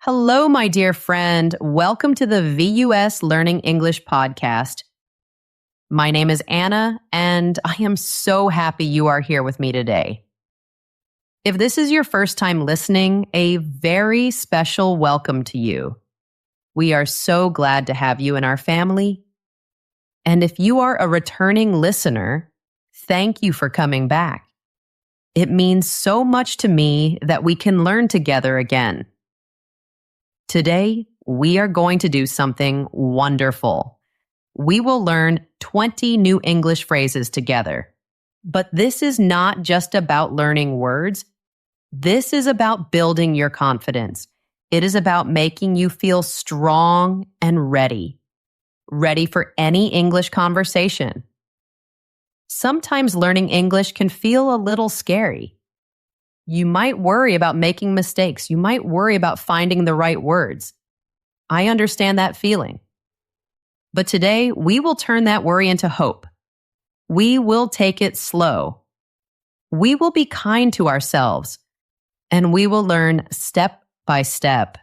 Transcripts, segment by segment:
Hello, my dear friend. Welcome to the VUS Learning English podcast. My name is Anna, and I am so happy you are here with me today. If this is your first time listening, a very special welcome to you. We are so glad to have you in our family. And if you are a returning listener, thank you for coming back. It means so much to me that we can learn together again. Today, we are going to do something wonderful. We will learn 20 new English phrases together. But this is not just about learning words. This is about building your confidence. It is about making you feel strong and ready for any English conversation. Sometimes learning English can feel a little scary. You might worry about making mistakes. You might worry about finding the right words. I understand that feeling. But today, we will turn that worry into hope. We will take it slow. We will be kind to ourselves, and we will learn step by step.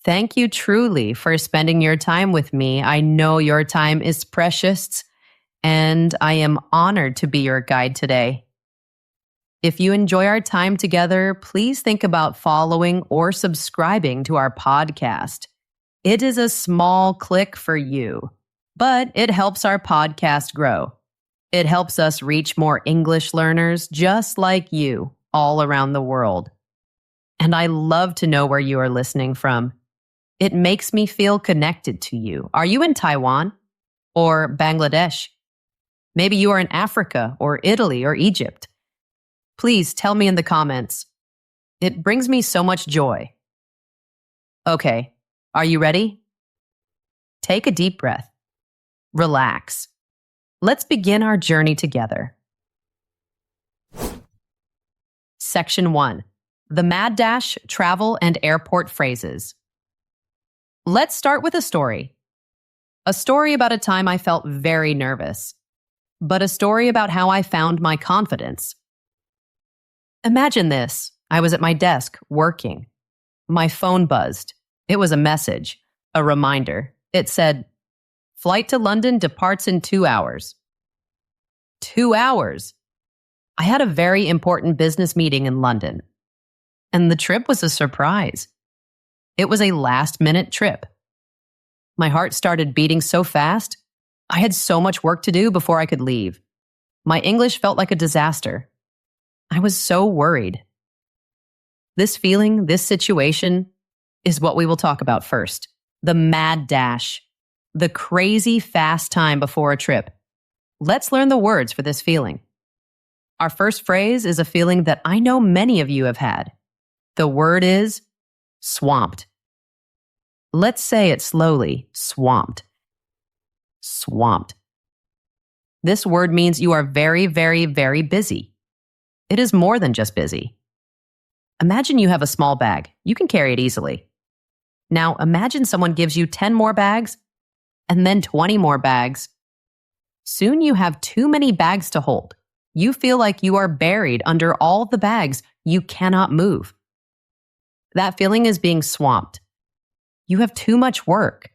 Thank you truly for spending your time with me. I know your time is precious, and I am honored to be your guide today. If you enjoy our time together, please think about following or subscribing to our podcast. It is a small click for you, but it helps our podcast grow. It helps us reach more English learners just like you all around the world. And I love to know where you are listening from. It makes me feel connected to you. Are you in Taiwan or Bangladesh? Maybe you are in Africa or Italy or Egypt. Please tell me in the comments. It brings me so much joy. Okay, are you ready? Take a deep breath. Relax. Let's begin our journey together. Section 1. The Mad Dash Travel and Airport Phrases. Let's start with a story. A story about a time I felt very nervous, but a story about how I found my confidence. Imagine this. I was at my desk, working. My phone buzzed. It was a message, a reminder. It said, "Flight to London departs in 2 hours." 2 hours. I had a very important business meeting in London, and the trip was a surprise. It was a last-minute trip. My heart started beating so fast. I had so much work to do before I could leave. My English felt like a disaster. I was so worried. This feeling, this situation, is what we will talk about first. The mad dash. The crazy fast time before a trip. Let's learn the words for this feeling. Our first phrase is a feeling that I know many of you have had. The word is swamped. Let's say it slowly. Swamped. Swamped. This word means you are very, very, very busy. It is more than just busy. Imagine you have a small bag. You can carry it easily. Now imagine someone gives you 10 more bags and then 20 more bags. Soon you have too many bags to hold. You feel like you are buried under all the bags. You cannot move. That feeling is being swamped. You have too much work,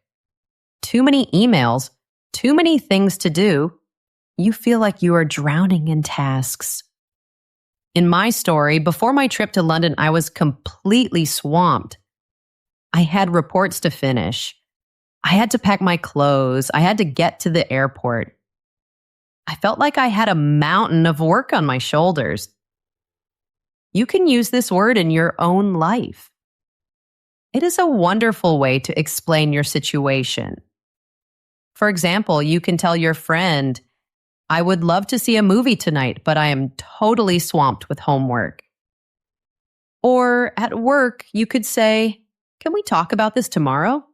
too many emails, too many things to do. You feel like you are drowning in tasks. In my story, before my trip to London, I was completely swamped. I had reports to finish. I had to pack my clothes. I had to get to the airport. I felt like I had a mountain of work on my shoulders. You can use this word in your own life. It is a wonderful way to explain your situation. For example, you can tell your friend, "I would love to see a movie tonight, but I am totally swamped with homework." Or at work, you could say, "Can we talk about this tomorrow?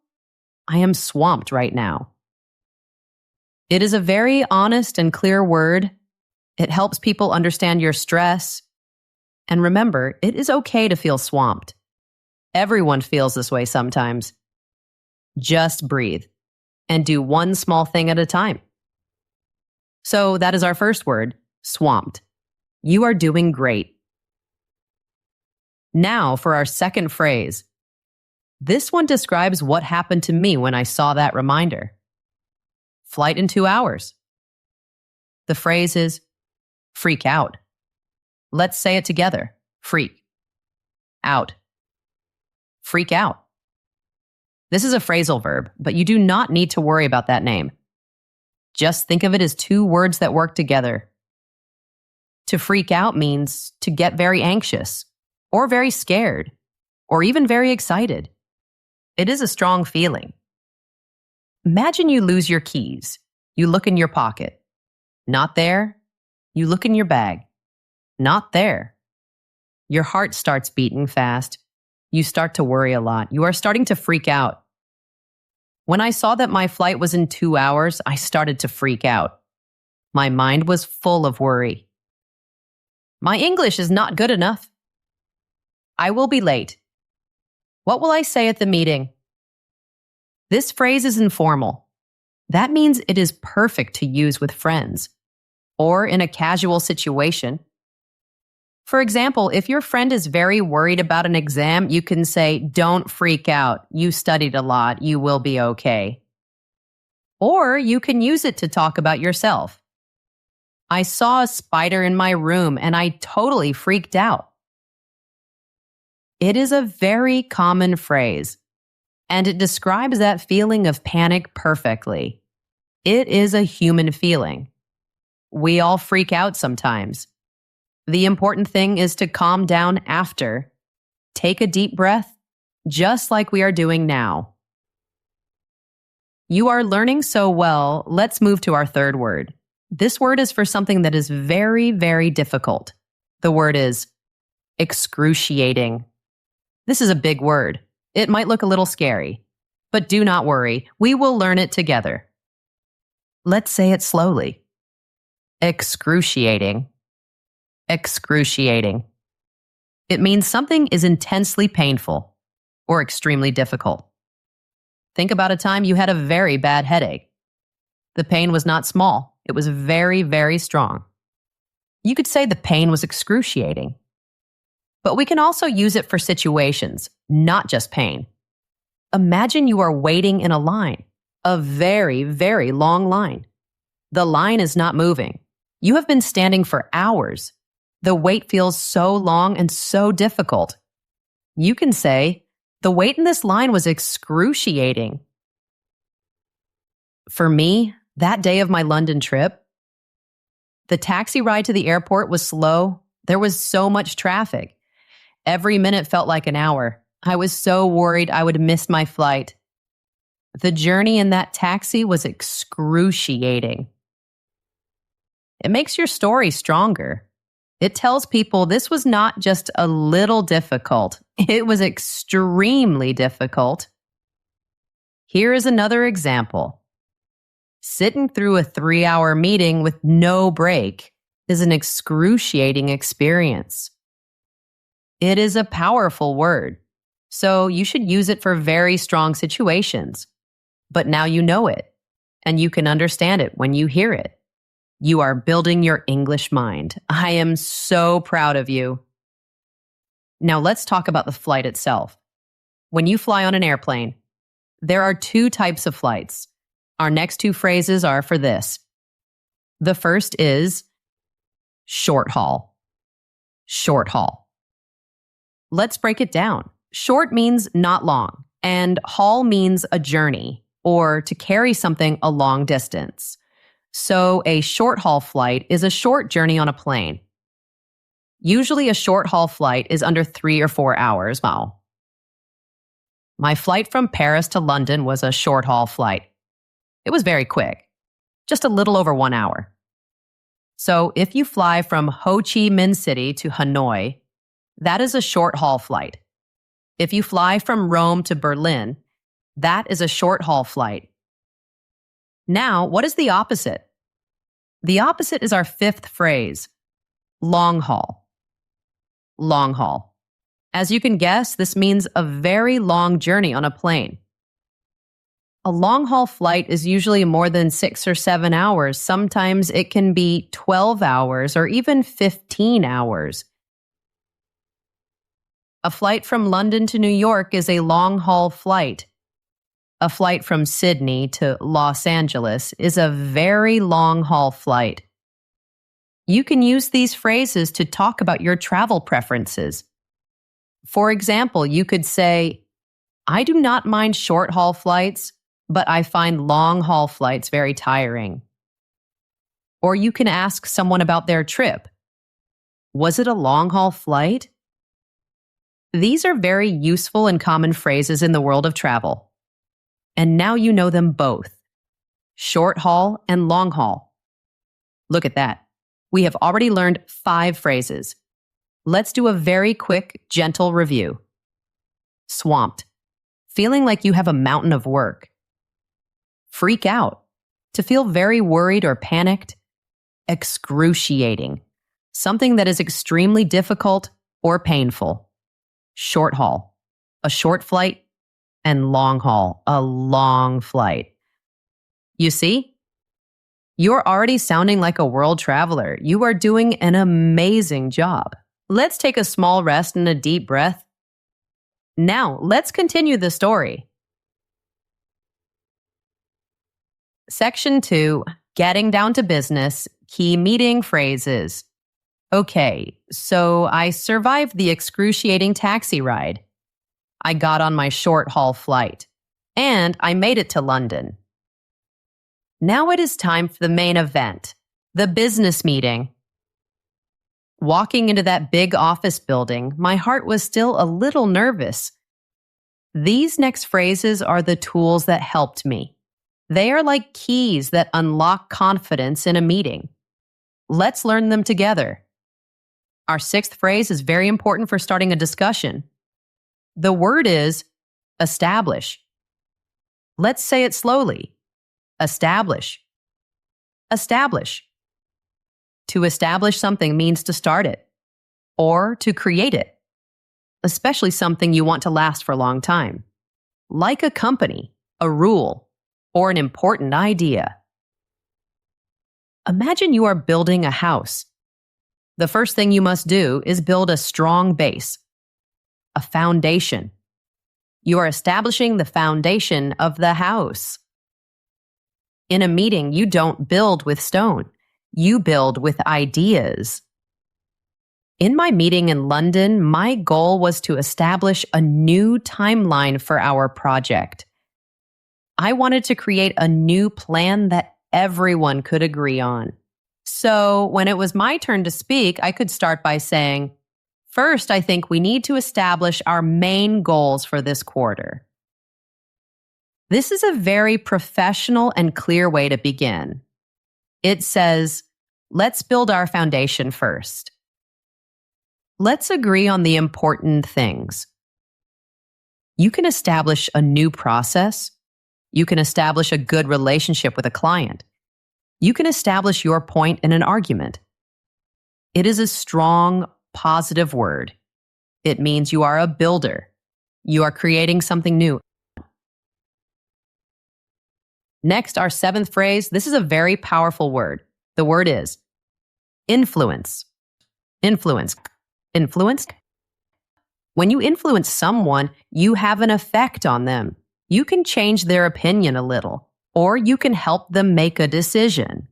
I am swamped right now." It is a very honest and clear word. It helps people understand your stress. And remember, it is okay to feel swamped. Everyone feels this way sometimes. Just breathe and do one small thing at a time. So that is our first word, swamped. You are doing great. Now for our second phrase. This one describes what happened to me when I saw that reminder. Flight in 2 hours. The phrase is freak out. Let's say it together. Freak out. Freak out. This is a phrasal verb, but you do not need to worry about that name. Just think of it as two words that work together. To freak out means to get very anxious, or very scared, or even very excited. It is a strong feeling. Imagine you lose your keys. You look in your pocket. Not there. You look in your bag. Not there. Your heart starts beating fast. You start to worry a lot. You are starting to freak out. When I saw that my flight was in 2 hours, I started to freak out. My mind was full of worry. My English is not good enough. I will be late. What will I say at the meeting? This phrase is informal. That means it is perfect to use with friends or in a casual situation. For example, if your friend is very worried about an exam, you can say, "Don't freak out. You studied a lot. You will be okay." Or you can use it to talk about yourself. I saw a spider in my room and I totally freaked out. It is a very common phrase, and it describes that feeling of panic perfectly. It is a human feeling. We all freak out sometimes. The important thing is to calm down after. Take a deep breath, just like we are doing now. You are learning so well, let's move to our third word. This word is for something that is very, very difficult. The word is excruciating. This is a big word. It might look a little scary, but do not worry. We will learn it together. Let's say it slowly. Excruciating. Excruciating. It means something is intensely painful or extremely difficult. Think about a time you had a very bad headache. The pain was not small. It was very, very strong. You could say the pain was excruciating. But we can also use it for situations, not just pain. Imagine you are waiting in a line, a very, very long line. The line is not moving. You have been standing for hours. The wait feels so long and so difficult. You can say, "The wait in this line was excruciating." For me, that day of my London trip, the taxi ride to the airport was slow. There was so much traffic. Every minute felt like an hour. I was so worried I would miss my flight. The journey in that taxi was excruciating. It makes your story stronger. It tells people this was not just a little difficult. It was extremely difficult. Here is another example. Sitting through a 3-hour meeting with no break is an excruciating experience. It is a powerful word, so you should use it for very strong situations. But now you know it, and you can understand it when you hear it. You are building your English mind. I am so proud of you. Now let's talk about the flight itself. When you fly on an airplane, there are 2 types of flights. Our next 2 phrases are for this. The first is short haul. Short haul. Let's break it down. Short means not long, and haul means a journey or to carry something a long distance. So a short haul flight is a short journey on a plane. Usually a short haul flight is under 3 or 4 hours. Wow. My flight from Paris to London was a short haul flight. It was very quick, just a little over 1 hour. So if you fly from Ho Chi Minh City to Hanoi, that is a short haul flight. If you fly from Rome to Berlin, that is a short haul flight. Now, what is the opposite? The opposite is our 5th phrase, long haul. Long haul. As you can guess, this means a very long journey on a plane. A long haul flight is usually more than 6 or 7 hours. Sometimes it can be 12 hours or even 15 hours. A flight from London to New York is a long-haul flight. A flight from Sydney to Los Angeles is a very long-haul flight. You can use these phrases to talk about your travel preferences. For example, you could say, I do not mind short-haul flights, but I find long-haul flights very tiring. Or you can ask someone about their trip. Was it a long-haul flight? These are very useful and common phrases in the world of travel. And now you know them both, short haul and long haul. Look at that. We have already learned 5 phrases. Let's do a very quick, gentle review. Swamped, feeling like you have a mountain of work. Freak out, to feel very worried or panicked. Excruciating, something that is extremely difficult or painful. Short haul, a short flight, and long haul, a long flight. You see? You're already sounding like a world traveler. You are doing an amazing job. Let's take a small rest and a deep breath. Now, let's continue the story. Section 2, Getting Down to Business, Key Meeting Phrases. Okay, so I survived the excruciating taxi ride. I got on my short-haul flight, and I made it to London. Now it is time for the main event, the business meeting. Walking into that big office building, my heart was still a little nervous. These next phrases are the tools that helped me. They are like keys that unlock confidence in a meeting. Let's learn them together. Our 6th phrase is very important for starting a discussion. The word is establish. Let's say it slowly. Establish. Establish. To establish something means to start it or to create it, especially something you want to last for a long time, like a company, a rule, or an important idea. Imagine you are building a house. The first thing you must do is build a strong base, a foundation. You are establishing the foundation of the house. In a meeting, you don't build with stone. You build with ideas. In my meeting in London, my goal was to establish a new timeline for our project. I wanted to create a new plan that everyone could agree on. So when it was my turn to speak, I could start by saying, first, I think we need to establish our main goals for this quarter. This is a very professional and clear way to begin. It says, let's build our foundation first. Let's agree on the important things. You can establish a new process. You can establish a good relationship with a client. You can establish your point in an argument. It is a strong, positive word. It means you are a builder. You are creating something new. Next, our 7th phrase. This is a very powerful word. The word is influence. Influence. Influence. When you influence someone, you have an effect on them. You can change their opinion a little, or you can help them make a decision.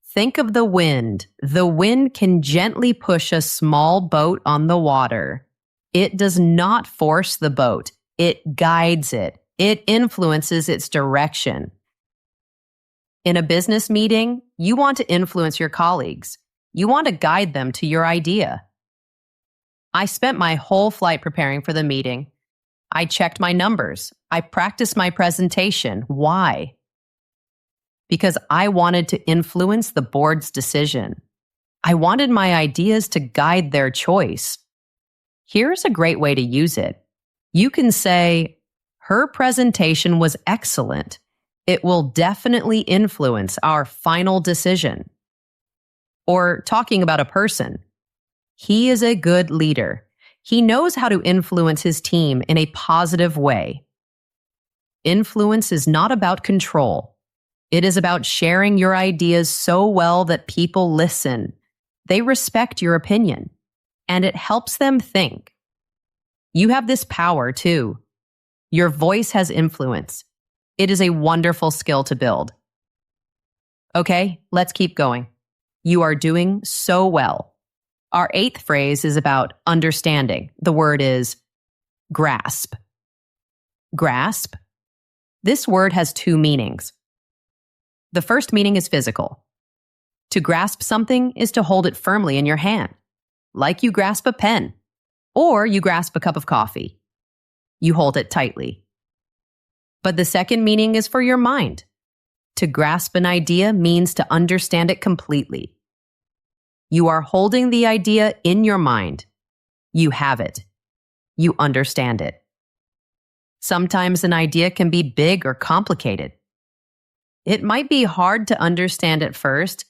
Think of the wind. The wind can gently push a small boat on the water. It does not force the boat. It guides it. It influences its direction. In a business meeting, you want to influence your colleagues. You want to guide them to your idea. I spent my whole flight preparing for the meeting. I checked my numbers. I practiced my presentation. Why? Because I wanted to influence the board's decision. I wanted my ideas to guide their choice. Here's a great way to use it. You can say, her presentation was excellent. It will definitely influence our final decision. Or talking about a person. He is a good leader. He knows how to influence his team in a positive way. Influence is not about control. It is about sharing your ideas so well that people listen. They respect your opinion, and it helps them think. You have this power too. Your voice has influence. It is a wonderful skill to build. Okay, let's keep going. You are doing so well. Our 8th phrase is about understanding. The word is grasp. Grasp. This word has 2 meanings. The first meaning is physical. To grasp something is to hold it firmly in your hand, like you grasp a pen, or you grasp a cup of coffee. You hold it tightly. But the second meaning is for your mind. To grasp an idea means to understand it completely. You are holding the idea in your mind. You have it. You understand it. Sometimes an idea can be big or complicated. It might be hard to understand at first.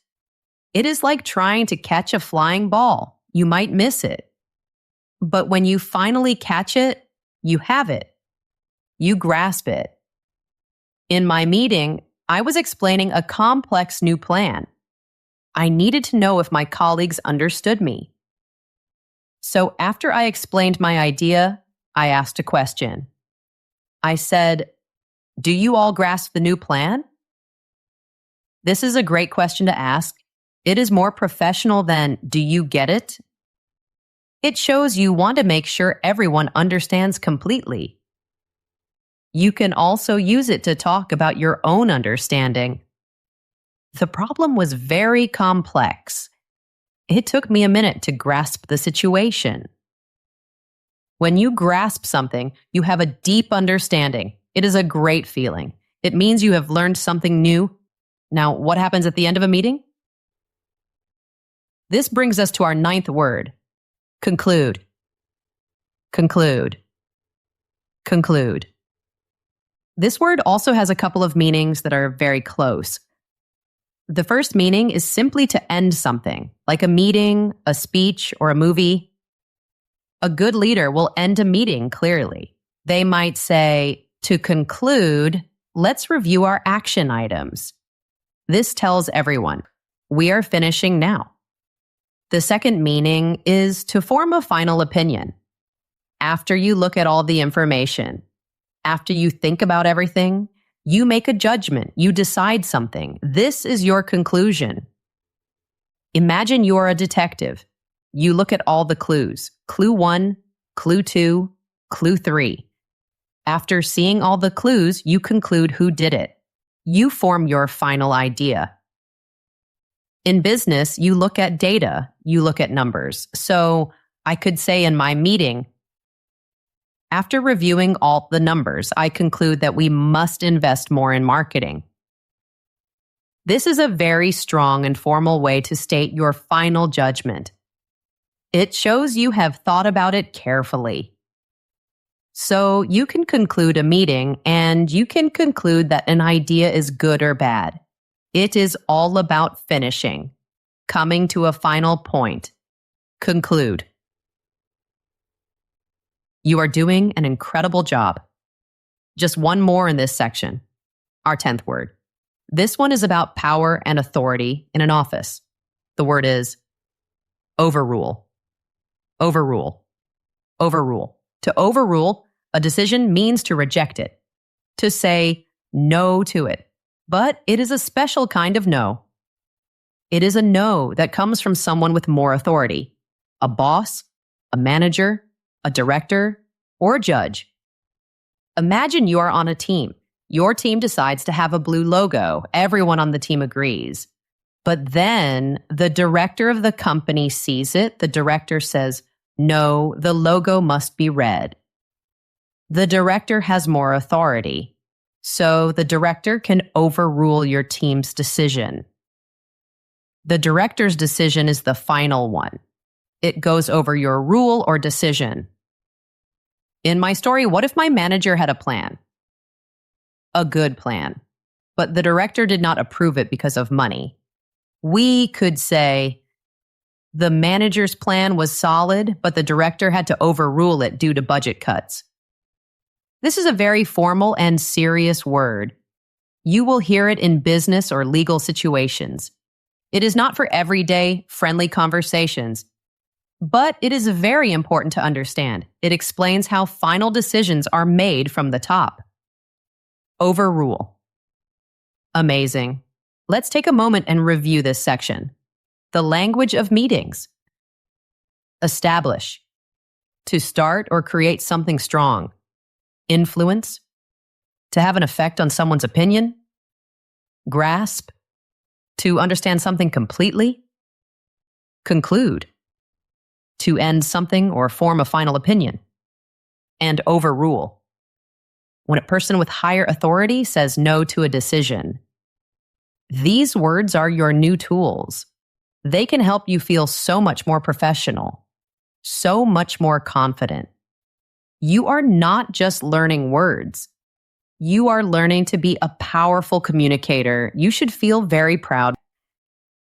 It is like trying to catch a flying ball. You might miss it. But when you finally catch it, you have it. You grasp it. In my meeting, I was explaining a complex new plan. I needed to know if my colleagues understood me. So after I explained my idea, I asked a question. I said, "Do you all grasp the new plan?" This is a great question to ask. It is more professional than, "Do you get it?" It shows you want to make sure everyone understands completely. You can also use it to talk about your own understanding. The problem was very complex. It took me a minute to grasp the situation. When you grasp something, you have a deep understanding. It is a great feeling. It means you have learned something new. Now, what happens at the end of a meeting? This brings us to our 9th word. Conclude. Conclude. Conclude. This word also has a couple of meanings that are very close. The first meaning is simply to end something, like a meeting, a speech, or a movie. A good leader will end a meeting clearly. They might say, "To conclude, let's review our action items." This tells everyone, we are finishing now. The second meaning is to form a final opinion. After you look at all the information, after you think about everything, you make a judgment, you decide something. This is your conclusion. Imagine you're a detective. You look at all the clues. Clue 1, clue 2, clue 3. After seeing all the clues, you conclude who did it. You form your final idea. In business, you look at data, you look at numbers. So I could say in my meeting, after reviewing all the numbers, I conclude that we must invest more in marketing. This is a very strong and formal way to state your final judgment. It shows you have thought about it carefully. So you can conclude a meeting and you can conclude that an idea is good or bad. It is all about finishing, coming to a final point. Conclude. You are doing an incredible job. Just one more in this section, our 10th word. This one is about power and authority in an office. The word is overrule. Overrule. Overrule. To overrule a decision means to reject it, to say no to it. But it is a special kind of no. It is a no that comes from someone with more authority, a boss, a manager, a director, or a judge. Imagine you are on a team. Your team decides to have a blue logo. Everyone on the team agrees. But then the director of the company sees it. The director says, "No, the logo must be red." The director has more authority. So the director can overrule your team's decision. The director's decision is the final one. It goes over your rule or decision. In my story, what if my manager had a plan? A good plan. But the director did not approve it because of money. We could say, the manager's plan was solid, but the director had to overrule it due to budget cuts. This is a very formal and serious word. You will hear it in business or legal situations. It is not for everyday, friendly conversations. But it is very important to understand. It explains how final decisions are made from the top. Overrule. Amazing. Let's take a moment and review this section. The language of meetings. Establish. To start or create something strong. Influence. To have an effect on someone's opinion. Grasp. To understand something completely. Conclude. To end something or form a final opinion. And overrule. When a person with higher authority says no to a decision. These words are your new tools. They can help you feel so much more professional, so much more confident. You are not just learning words. You are learning to be a powerful communicator. You should feel very proud.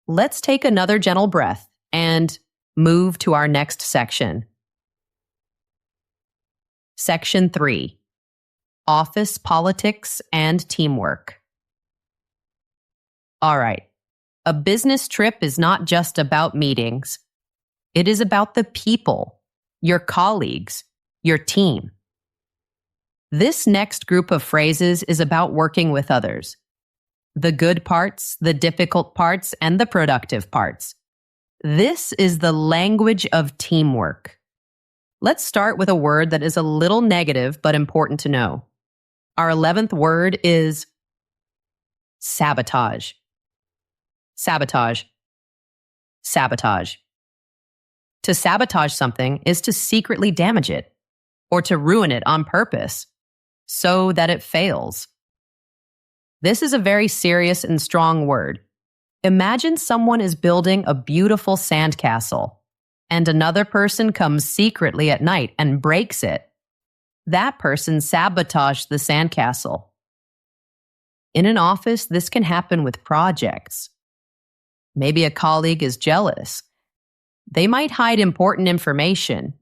Let's take another gentle breath and move to our next section. Section 3. Office politics and teamwork. All right. A business trip is not just about meetings. It is about the people, your colleagues, your team. This next group of phrases is about working with others. The good parts, the difficult parts, and the productive parts. This is the language of teamwork. Let's start with a word that is a little negative but important to know. Our 11th word is sabotage. Sabotage. Sabotage. To sabotage something is to secretly damage it or to ruin it on purpose so that it fails. This is a very serious and strong word. Imagine someone is building a beautiful sandcastle and another person comes secretly at night and breaks it. That person sabotaged the sandcastle. In an office, this can happen with projects. Maybe a colleague is jealous. They might hide important information,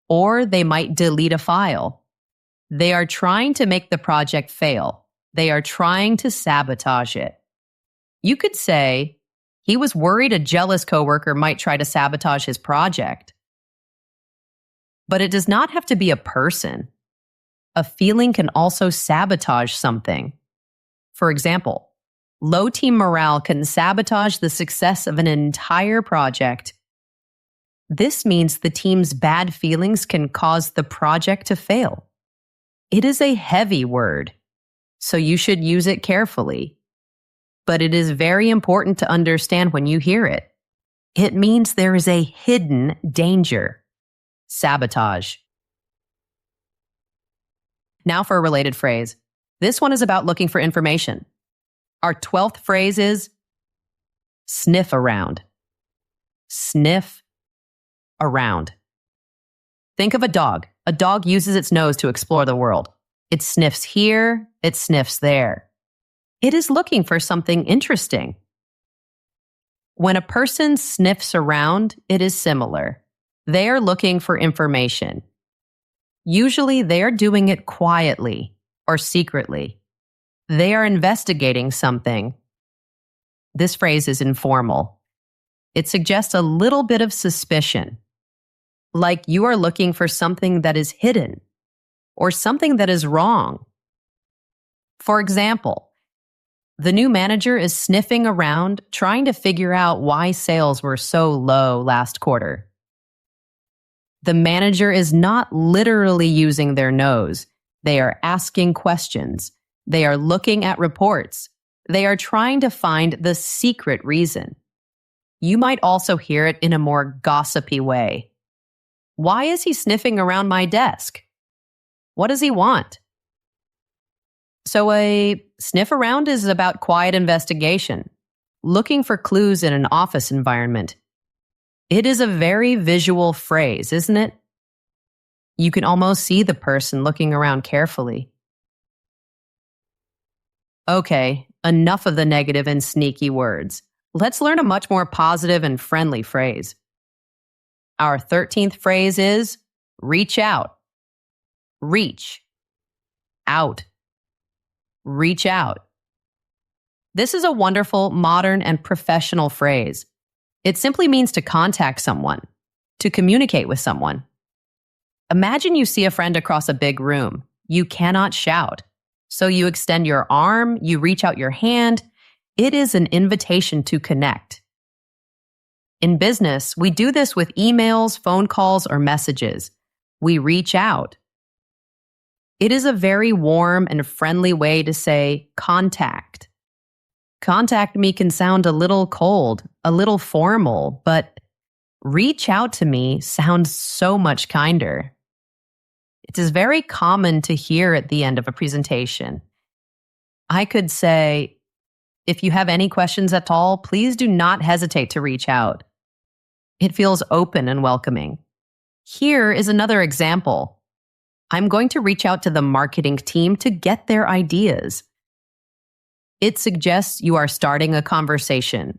or they might delete a file. They are trying to make the project fail. They are trying to sabotage it. You could say, he was worried a jealous coworker might try to sabotage his project. But it does not have to be a person. A feeling can also sabotage something. For example, low team morale can sabotage the success of an entire project. This means the team's bad feelings can cause the project to fail. It is a heavy word, so you should use it carefully. But it is very important to understand when you hear it. It means there is a hidden danger. Sabotage. Now for a related phrase. This one is about looking for information. Our 12th phrase is sniff around. Sniff around. Think of a dog. A dog uses its nose to explore the world. It sniffs here, it sniffs there. It is looking for something interesting. When a person sniffs around, it is similar. They are looking for information. Usually they are doing it quietly or secretly. They are investigating something. This phrase is informal. It suggests a little bit of suspicion, like you are looking for something that is hidden or something that is wrong. For example, the new manager is sniffing around trying to figure out why sales were so low last quarter. The manager is not literally using their nose. They are asking questions. They are looking at reports. They are trying to find the secret reason. You might also hear it in a more gossipy way. Why is he sniffing around my desk? What does he want? So a sniff around is about quiet investigation, looking for clues in an office environment. It is a very visual phrase, isn't it? You can almost see the person looking around carefully. Okay, enough of the negative and sneaky words. Let's learn a much more positive and friendly phrase. Our 13th phrase is reach out. Reach out. Reach out. This is a wonderful, modern, and professional phrase. It simply means to contact someone. to communicate with someone. Imagine you see a friend across a big room. You cannot shout. So you extend your arm, you reach out your hand. It is an invitation to connect. In business, we do this with emails, phone calls, or messages. We reach out. It is a very warm and friendly way to say contact. Contact me can sound a little cold, a little formal, but reach out to me sounds so much kinder. It is very common to hear at the end of a presentation. I could say, if you have any questions at all, please do not hesitate to reach out. It feels open and welcoming. Here is another example. I'm going to reach out to the marketing team to get their ideas. It suggests you are starting a conversation.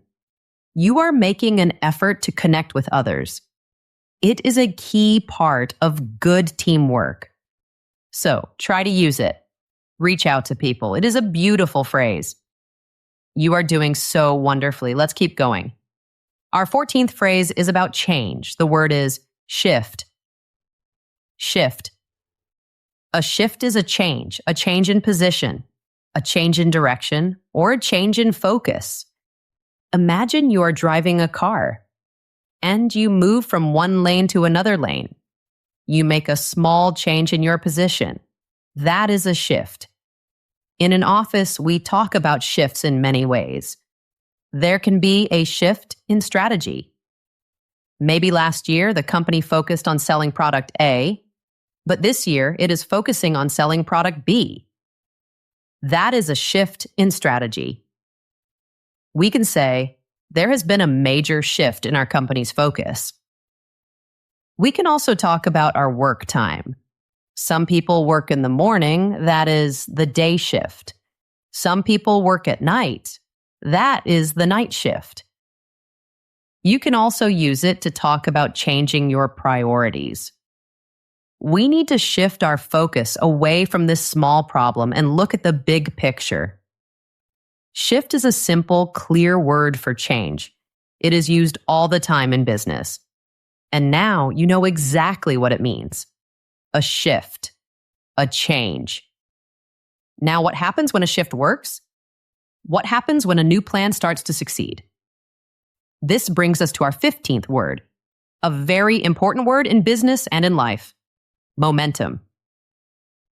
You are making an effort to connect with others. It is a key part of good teamwork. So try to use it. Reach out to people. It is a beautiful phrase. You are doing so wonderfully. Let's keep going. Our 14th phrase is about change. The word is shift. Shift. A shift is a change in position, a change in direction, or a change in focus. Imagine you are driving a car and you move from one lane to another lane. You make a small change in your position. That is a shift. In an office, we talk about shifts in many ways. There can be a shift in strategy. Maybe last year, the company focused on selling product A, but this year it is focusing on selling product B. That is a shift in strategy. We can say, there has been a major shift in our company's focus. We can also talk about our work time. Some people work in the morning, that is the day shift. Some people work at night, that is the night shift. You can also use it to talk about changing your priorities. We need to shift our focus away from this small problem and look at the big picture. Shift is a simple, clear word for change. It is used all the time in business. And now you know exactly what it means. A shift, a change. Now, what happens when a shift works? What happens when a new plan starts to succeed? This brings us to our 15th word, a very important word in business and in life. Momentum.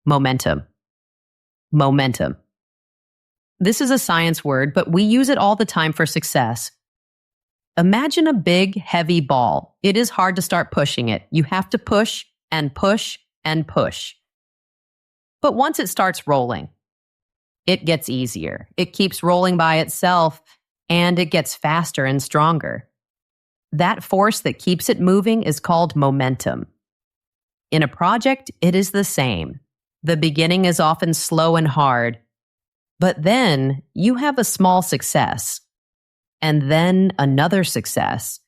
Momentum. Momentum. This is a science word, but we use it all the time for success. Imagine a big, heavy ball. It is hard to start pushing it. You have to push and push and push. But once it starts rolling, it gets easier. It keeps rolling by itself, and it gets faster and stronger. That force that keeps it moving is called momentum. In a project, it is the same. The beginning is often slow and hard, but then you have a small success, and then another success.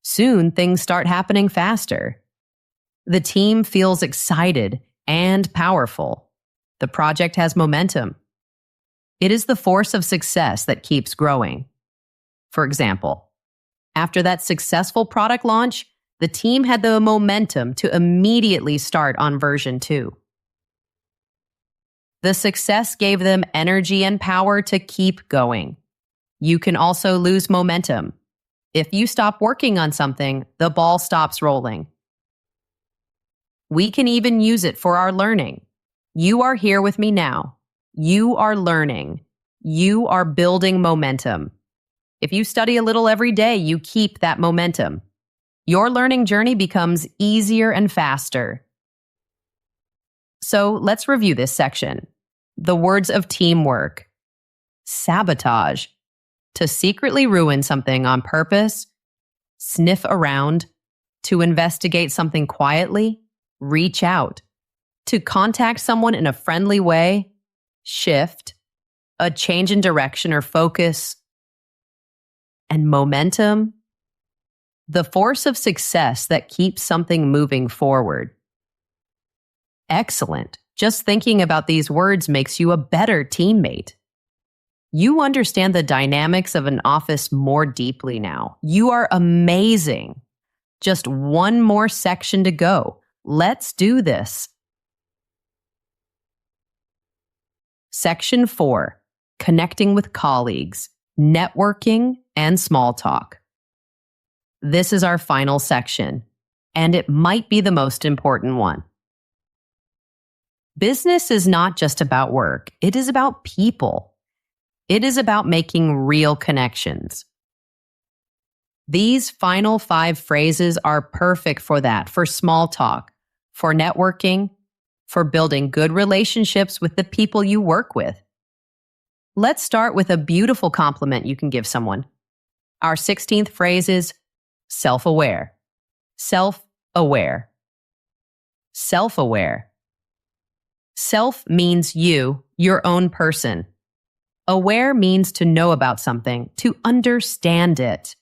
Soon, things start happening faster. The team feels excited and powerful. The project has momentum. It is the force of success that keeps growing. For example, after that successful product launch, the team had the momentum to immediately start on version 2. The success gave them energy and power to keep going. You can also lose momentum. If you stop working on something, the ball stops rolling. We can even use it for our learning. You are here with me now. You are learning. You are building momentum. If you study a little every day, you keep that momentum. Your learning journey becomes easier and faster. So let's review this section. The words of teamwork. Sabotage. To secretly ruin something on purpose. Sniff around. To investigate something quietly. Reach out. To contact someone in a friendly way. Shift. A change in direction or focus. And momentum. The force of success that keeps something moving forward. Excellent. Just thinking about these words makes you a better teammate. You understand the dynamics of an office more deeply now. You are amazing. Just one more section to go. Let's do this. Section 4. Connecting with colleagues, networking, and small talk. This is our final section, and it might be the most important one. Business is not just about work. It is about people. It is about making real connections. These final 5 phrases are perfect for that, for small talk, for networking, for building good relationships with the people you work with. Let's start with a beautiful compliment you can give someone. Our 16th phrase is self-aware. Self-aware. Self-aware. Self means you, your own person. Aware means to know about something, to understand it.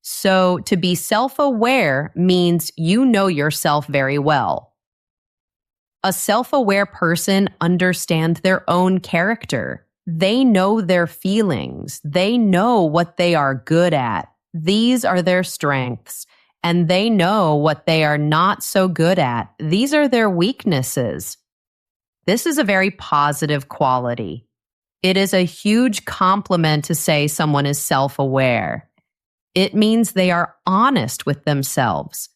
So to be self-aware means you know yourself very well. A self-aware person understands their own character. They know their feelings. They know what they are good at. These are their strengths. And they know what they are not so good at. These are their weaknesses. This is a very positive quality. It is a huge compliment to say someone is self-aware. It means they are honest with themselves.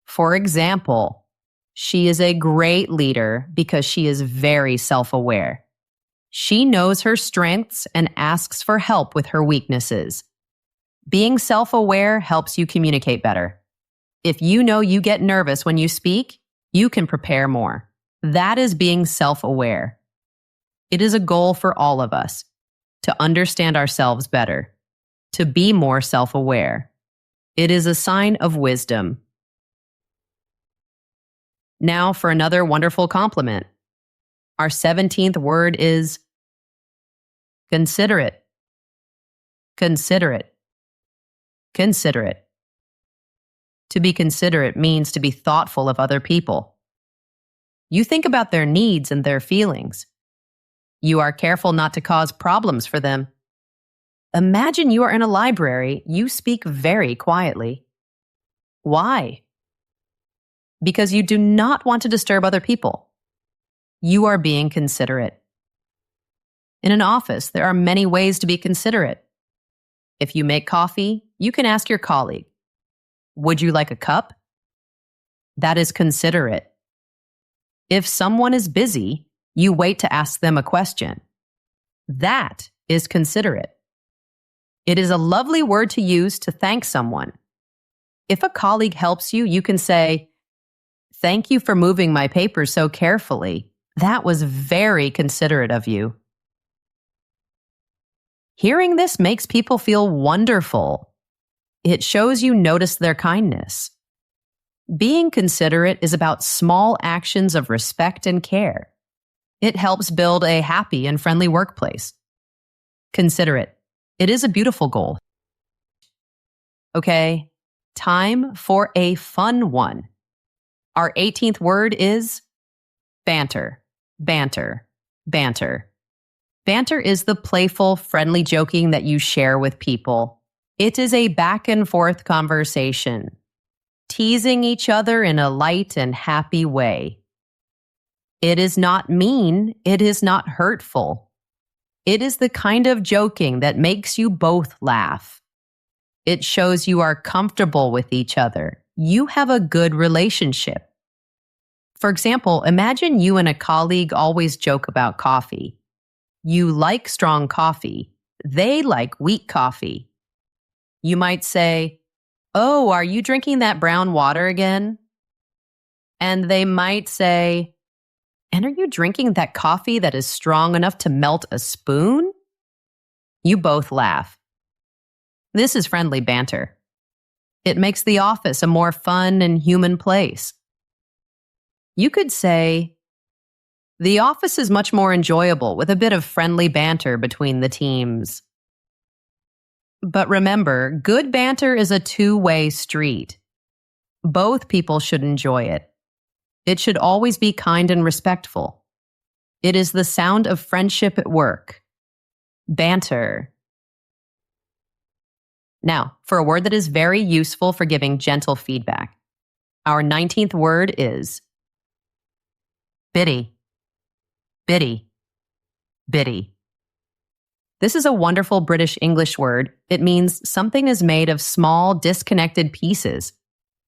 For example, she is a great leader because she is very self-aware. She knows her strengths and asks for help with her weaknesses. Being self-aware helps you communicate better. If you know you get nervous when you speak, you can prepare more. That is being self-aware. It is a goal for all of us to understand ourselves better, to be more self-aware. It is a sign of wisdom. Now for another wonderful compliment. Our 17th word is considerate. Considerate. Considerate. To be considerate means to be thoughtful of other people. You think about their needs and their feelings. You are careful not to cause problems for them. Imagine you are in a library. You speak very quietly. Why? Because you do not want to disturb other people. You are being considerate. In an office, there are many ways to be considerate. If you make coffee, you can ask your colleague, "Would you like a cup?" That is considerate. If someone is busy, you wait to ask them a question. That is considerate. It is a lovely word to use to thank someone. If a colleague helps you, you can say, "Thank you for moving my papers so carefully. That was very considerate of you." Hearing this makes people feel wonderful. It shows you notice their kindness. Being considerate is about small actions of respect and care. It helps build a happy and friendly workplace. Considerate. It is a beautiful goal. Okay, time for a fun one. Our 18th word is banter. Banter. Banter. Banter is the playful, friendly joking that you share with people. It is a back and forth conversation, teasing each other in a light and happy way. It is not mean. It is not hurtful. It is the kind of joking that makes you both laugh. It shows you are comfortable with each other. You have a good relationship. For example, imagine you and a colleague always joke about coffee. You like strong coffee. They like weak coffee. You might say, "Oh, are you drinking that brown water again?" And they might say, "And are you drinking that coffee that is strong enough to melt a spoon?" You both laugh. This is friendly banter. It makes the office a more fun and human place. You could say, "The office is much more enjoyable with a bit of friendly banter between the teams." But remember, good banter is a two-way street. Both people should enjoy it. It should always be kind and respectful. It is the sound of friendship at work. Banter. Now, for a word that is very useful for giving gentle feedback. Our 19th word is bitty, bitty, bitty. This is a wonderful British English word. It means something is made of small, disconnected pieces.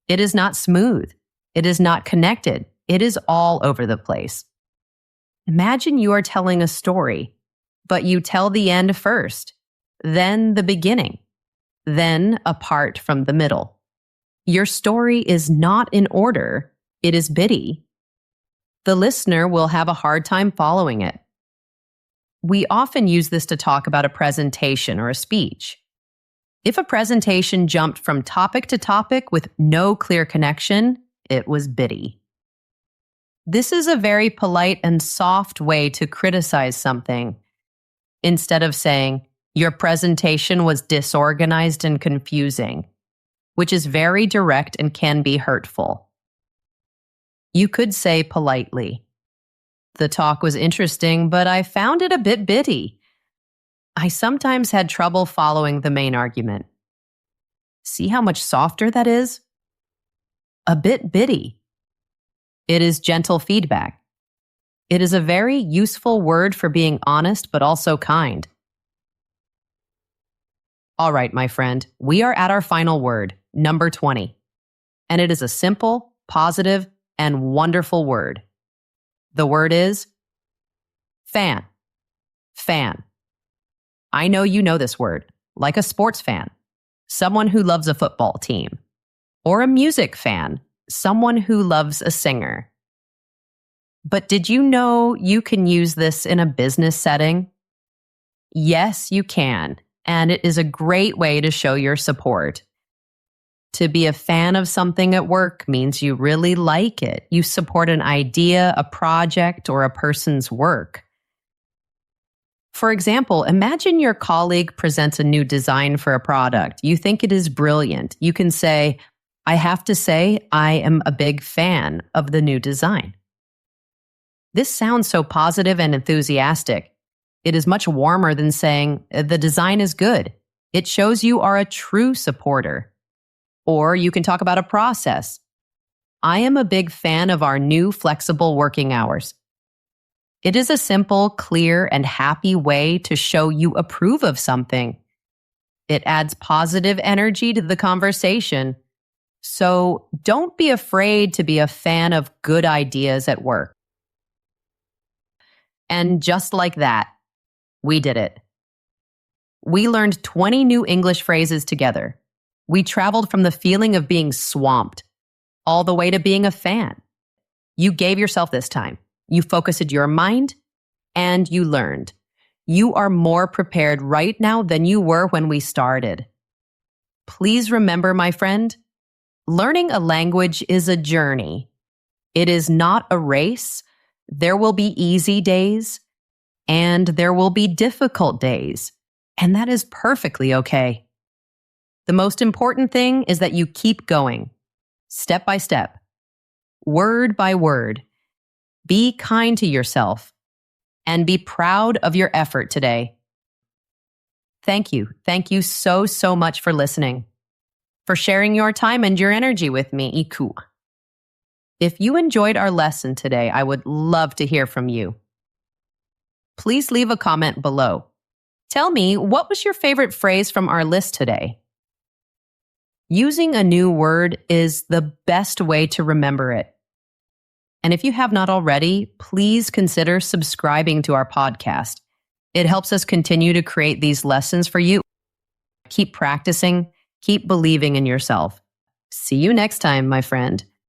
It is not smooth. It is not connected. It is all over the place. Imagine you are telling a story, but you tell the end first, then the beginning, then a part from the middle. Your story is not in order. It is bitty. The listener will have a hard time following it. We often use this to talk about a presentation or a speech. If a presentation jumped from topic to topic with no clear connection, it was bitty. This is a very polite and soft way to criticize something. Instead of saying, your presentation was disorganized and confusing, which is very direct and can be hurtful. You could say politely, the talk was interesting, but I found it a bit bitty. I sometimes had trouble following the main argument. See how much softer that is? A bit bitty. It is gentle feedback. It is a very useful word for being honest but also kind. All right, my friend, we are at our final word, number 20. And it is a simple, positive, and wonderful word. The word is fan. Fan. I know you know this word, like a sports fan, someone who loves a football team, or a music fan, someone who loves a singer. But did you know you can use this in a business setting? Yes, you can, and it is a great way to show your support. To be a fan of something at work means you really like it. You support an idea, a project, or a person's work. For example, imagine your colleague presents a new design for a product. You think it is brilliant. You can say, I have to say, I am a big fan of the new design. This sounds so positive and enthusiastic. It is much warmer than saying, the design is good. It shows you are a true supporter. Or you can talk about a process. I am a big fan of our new flexible working hours. It is a simple, clear, and happy way to show you approve of something. It adds positive energy to the conversation. So don't be afraid to be a fan of good ideas at work. And just like that, we did it. We learned 20 new English phrases together. We traveled from the feeling of being swamped all the way to being a fan. You gave yourself this time. You focused your mind and you learned. You are more prepared right now than you were when we started. Please remember, my friend, learning a language is a journey. It is not a race. There will be easy days and there will be difficult days, and that is perfectly okay. The most important thing is that you keep going, step by step, word by word. Be kind to yourself and be proud of your effort today. Thank you. Thank you so, so much for listening, for sharing your time and your energy with me, Iku. If you enjoyed our lesson today, I would love to hear from you. Please leave a comment below. Tell me, what was your favorite phrase from our list today? Using a new word is the best way to remember it. And if you have not already, please consider subscribing to our podcast. It helps us continue to create these lessons for you. Keep practicing, keep believing in yourself. See you next time, my friend.